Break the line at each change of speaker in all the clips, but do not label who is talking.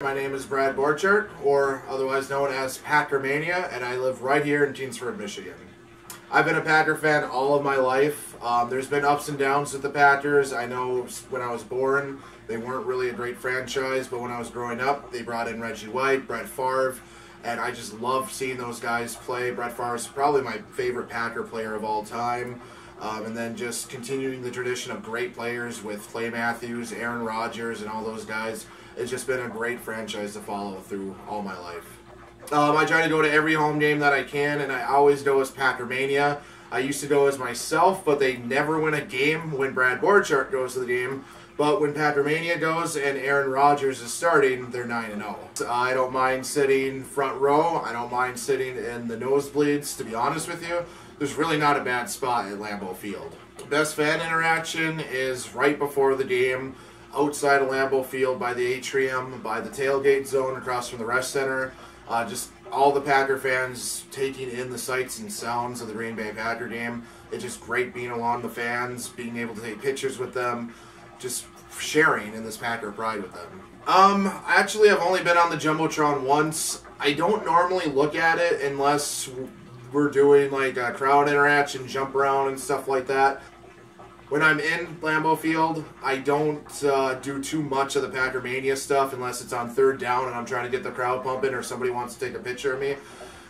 My name is Brad Borchert, or otherwise known as Packermania, and I live right here in Keensford, Michigan. I've been a Packer fan all of my life. There's been ups and downs with the Packers. I know when I was born, they weren't really a great franchise, but when I was growing up, they brought in Reggie White, Brett Favre, and I just love seeing those guys play. Brett Favre is probably my favorite Packer player of all time. And then just continuing the tradition of great players with Clay Matthews, Aaron Rodgers, and all those guys. It's just been a great franchise to follow through all my life. I try to go to every home game that I can, and I always go as Packermania. I used to go as myself, but they never win a game when Brad Borchert goes to the game. But when Packermania goes and Aaron Rodgers is starting, they're 9-0. I don't mind sitting front row. I don't mind sitting in the nosebleeds, to be honest with you. There's really not a bad spot at Lambeau Field. Best fan interaction is right before the game, outside of Lambeau Field by the atrium, by the tailgate zone across from the rest center. Just all the Packer fans taking in the sights and sounds of the Green Bay Packer game. It's just great being along the fans, being able to take pictures with them, just sharing in this Packer pride with them. Actually, I've only been on the Jumbotron once. I don't normally look at it unless we're doing like a crowd interaction, jump around and stuff like that. When I'm in Lambeau Field, I don't do too much of the Packermania stuff unless it's on third down and I'm trying to get the crowd pumping or somebody wants to take a picture of me.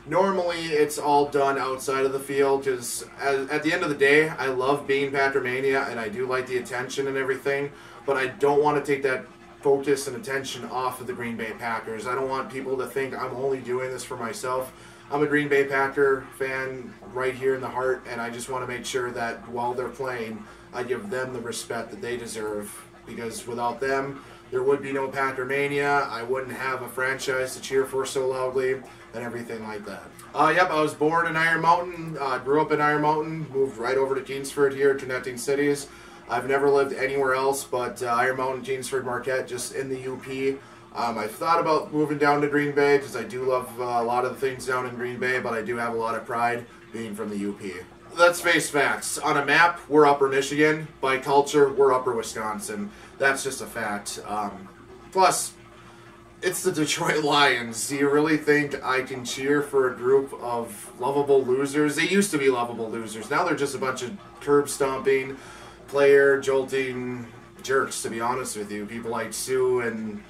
Normally, it's all done outside of the field because at the end of the day, I love being Packermania and I do like the attention and everything, but I don't want to take that focus and attention off of the Green Bay Packers. I don't want people to think I'm only doing this for myself. I'm a Green Bay Packer fan right here in the heart, and I just want to make sure that while they're playing, I give them the respect that they deserve, because without them, there would be no Packermania. I wouldn't have a franchise to cheer for so loudly and everything like that. Yep, I was born in Iron Mountain, grew up in Iron Mountain, moved right over to Keensford here, connecting cities. I've never lived anywhere else but Iron Mountain, Keensford, Marquette, just in the UP. I've thought about moving down to Green Bay because I do love a lot of the things down in Green Bay, but I do have a lot of pride being from the UP. Let's face facts. On a map, we're Upper Michigan. By culture, we're Upper Wisconsin. That's just a fact. Plus, it's the Detroit Lions. Do you really think I can cheer for a group of lovable losers? They used to be lovable losers. Now they're just a bunch of curb-stomping, player-jolting jerks, to be honest with you. People like Sue and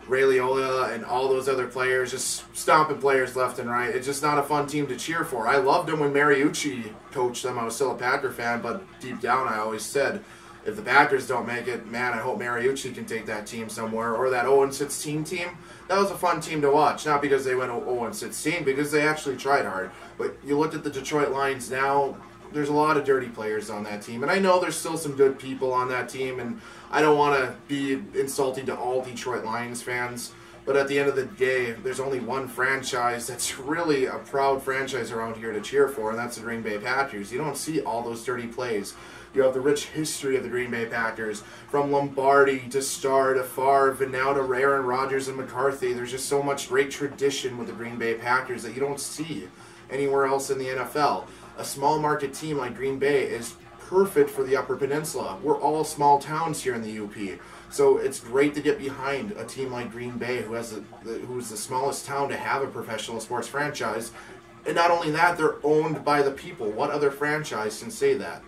Ray Liotta and all those other players, just stomping players left and right. It's just not a fun team to cheer for. I loved them when Mariucci coached them. I was still a Packer fan, but deep down I always said, if the Packers don't make it, man, I hope Mariucci can take that team somewhere. Or that 0-16 team. That was a fun team to watch. Not because they went 0-16, because they actually tried hard. But you look at the Detroit Lions now, there's a lot of dirty players on that team. And I know there's still some good people on that team, and I don't want to be insulting to all Detroit Lions fans, but at the end of the day, there's only one franchise that's really a proud franchise around here to cheer for, and that's the Green Bay Packers. You don't see all those dirty plays. You have the rich history of the Green Bay Packers, from Lombardi to Starr to Favre, and now to Aaron Rodgers and McCarthy. There's just so much great tradition with the Green Bay Packers that you don't see anywhere else in the NFL. A small market team like Green Bay is perfect for the Upper Peninsula. We're all small towns here in the UP, so it's great to get behind a team like Green Bay, who's the smallest town to have a professional sports franchise. And not only that, they're owned by the people. What other franchise can say that?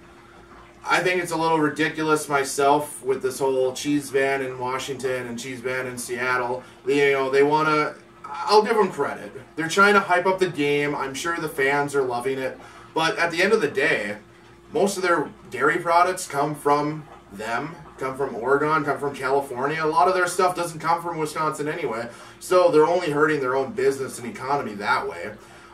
I think it's a little ridiculous myself with this whole cheese ban in Washington and cheese ban in Seattle. You know, they want to. I'll give them credit. They're trying to hype up the game. I'm sure the fans are loving it. But at the end of the day, most of their dairy products come from them, come from Oregon, come from California. A lot of their stuff doesn't come from Wisconsin anyway, so they're only hurting their own business and economy that way.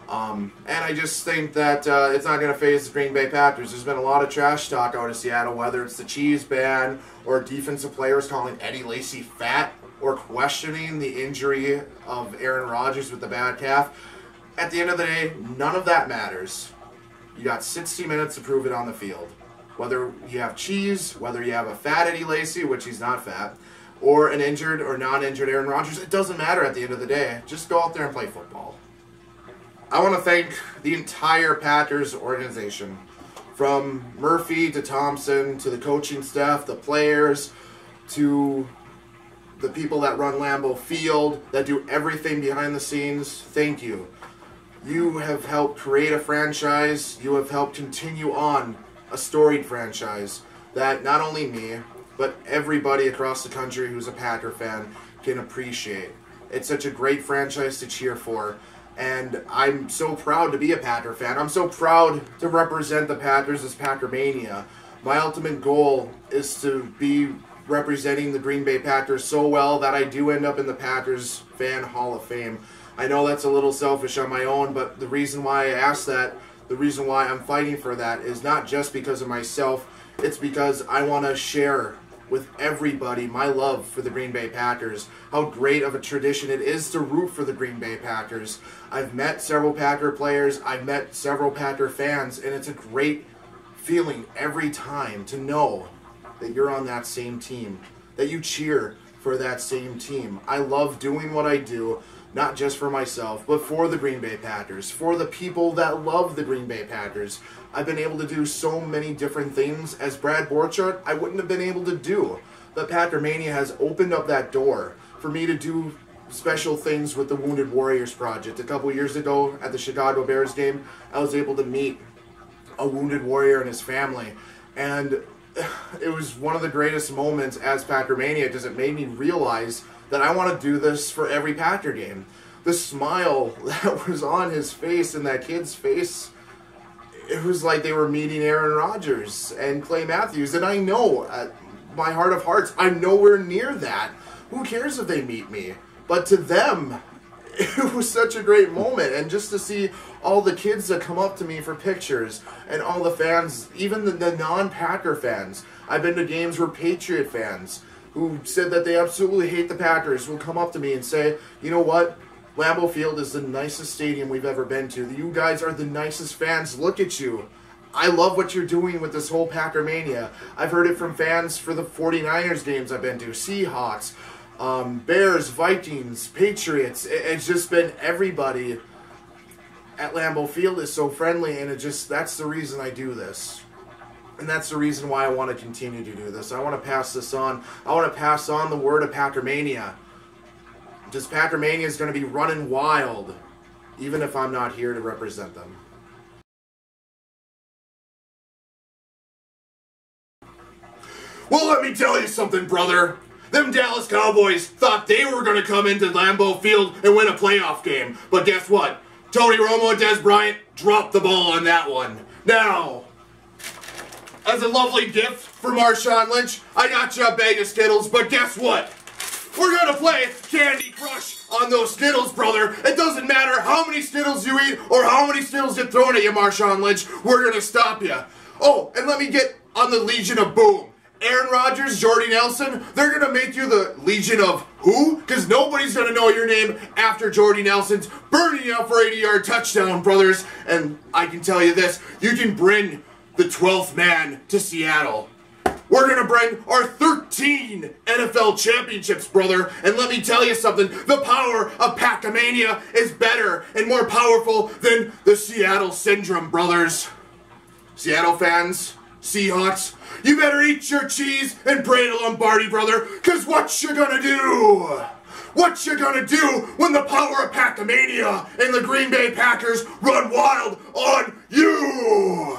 And I just think that it's not going to faze the Green Bay Packers. There's been a lot of trash talk out of Seattle, whether it's the cheese ban or defensive players calling Eddie Lacy fat or questioning the injury of Aaron Rodgers with the bad calf. At the end of the day, none of that matters. You got 60 minutes to prove it on the field. Whether you have cheese, whether you have a fat Eddie Lacy, which he's not fat, or an injured or non-injured Aaron Rodgers, it doesn't matter at the end of the day. Just go out there and play football. I want to thank the entire Packers organization, from Murphy to Thompson to the coaching staff, the players, to the people that run Lambeau Field, that do everything behind the scenes, thank you. You have helped create a franchise. You have helped continue on a storied franchise that not only me, but everybody across the country who's a Packer fan can appreciate. It's such a great franchise to cheer for, and I'm so proud to be a Packer fan. I'm so proud to represent the Packers as Packermania. My ultimate goal is to be representing the Green Bay Packers so well that I do end up in the Packers Fan Hall of Fame. I know that's a little selfish on my own, but the reason why I asked that, the reason why I'm fighting for that is not just because of myself, it's because I want to share with everybody my love for the Green Bay Packers, how great of a tradition it is to root for the Green Bay Packers. I've met several Packer players, I've met several Packer fans, and it's a great feeling every time to know that you're on that same team, that you cheer for that same team. I love doing what I do, not just for myself, but for the Green Bay Packers, for the people that love the Green Bay Packers. I've been able to do so many different things as Brad Borchardt I wouldn't have been able to do. But Packermania has opened up that door for me to do special things with the Wounded Warriors Project. A couple years ago at the Chicago Bears game, I was able to meet a wounded warrior and his family, and it was one of the greatest moments as Packermania because it made me realize that I want to do this for every Packer game. The smile that was on his face and that kid's face, it was like they were meeting Aaron Rodgers and Clay Matthews, and I know at my heart of hearts I'm nowhere near that. Who cares if they meet me? But to them, it was such a great moment, and just to see all the kids that come up to me for pictures, and all the fans, even the non-Packer fans. I've been to games where Patriot fans, who said that they absolutely hate the Packers, will come up to me and say, you know what, Lambeau Field is the nicest stadium we've ever been to. You guys are the nicest fans. Look at you. I love what you're doing with this whole Packermania. I've heard it from fans for the 49ers games I've been to, Seahawks, Bears, Vikings, Patriots. It's just been everybody at Lambeau Field is so friendly, and that's the reason I do this. And that's the reason why I want to continue to do this. I want to pass this on. I want to pass on the word of Packermania. Just Packermania is going to be running wild, even if I'm not here to represent them. Well, let me tell you something, brother. Them Dallas Cowboys thought they were going to come into Lambeau Field and win a playoff game. But guess what? Tony Romo and Des Bryant dropped the ball on that one. Now, as a lovely gift for Marshawn Lynch, I got you a bag of Skittles, but guess what? We're going to play Candy Crush on those Skittles, brother. It doesn't matter how many Skittles you eat or how many Skittles get thrown at you, Marshawn Lynch. We're going to stop you. Oh, and let me get on the Legion of Boom. Aaron Rodgers, Jordy Nelson, they're going to make you the Legion of who? Because nobody's going to know your name after Jordy Nelson's burning you out for 80-yard touchdown, brothers. And I can tell you this, you can bring the 12th man to Seattle. We're going to bring our 13 NFL championships, brother. And let me tell you something, the power of Packermania is better and more powerful than the Seattle Syndrome, brothers. Seattle fans, Seahawks, you better eat your cheese and pray to Lombardi, brother, because what you gonna do? What you gonna do when the power of Packermania and the Green Bay Packers run wild on you?